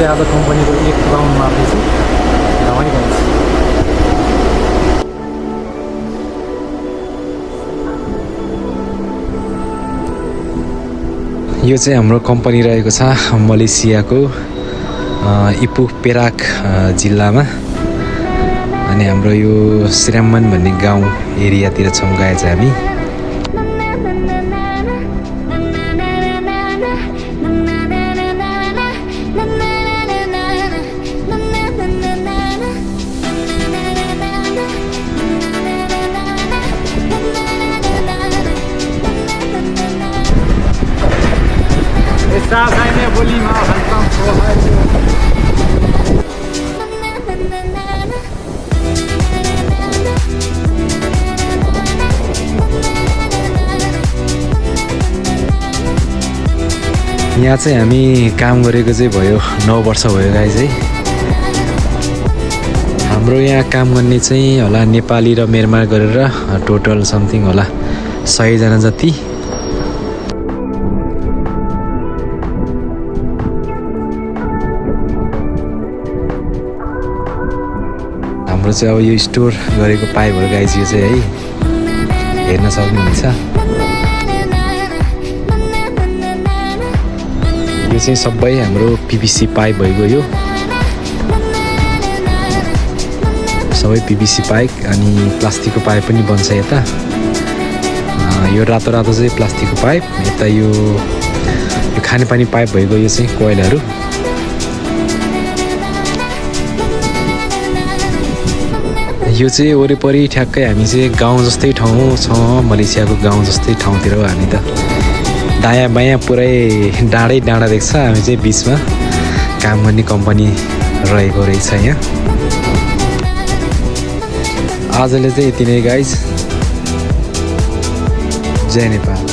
चाहिँ आज कम्पनीको एक राउन्ड मार्दैछु रमाइरहेको छ। यो चाहिँ हाम्रो कम्पनी रहेको छ मलेसियाको इपुह पेराक जिल्लामा। अनि हाम्रो यो श्रामन भन्ने गाउँ एरियातिर छौँ गए चाहिँ हामी। बोलीमा यहाँ चाहिँ हामी काम गरेको चाहिँ भयो 9 वर्ष भयो गाइस है। हाम्रो यहाँ काम गर्ने चाहिँ होला नेपाली र म्यानमार गरेर टोटल समथिङ होला 100 जना जति। हाम्रो चाहिँ अब यो स्टोर गरेको पाइपहरू गाइस यो चाहिँ है हेर्न सक्नुहुन्छ। यो चाहिँ सबै हाम्रो पीवीसी पाइप भइगयो, सबै पीवीसी पाइप। अनि प्लास्टिकको पाइप पनि बन्छ यता। यो रातो रातो चाहिँ प्लास्टिकको पाइप, यता यो खानेपानी पाइप भइगयो। यो चाहिँ कोइलहरू। यो चाहिँ वरिपरि ठ्याक्कै हामी चाहिँ गाउँ जस्तै ठाउँ छ, मलेसियाको गाउँ जस्तै ठाउँतिर हो हामी त। दायाँ बायाँ पुरै डाँडै डाँडा देख्छ। हामी चाहिँ बिचमा काम गर्ने कम्पनी रहेको रहेछ यहाँ। आजले चाहिँ यति नै गाइज। जय नेपाल।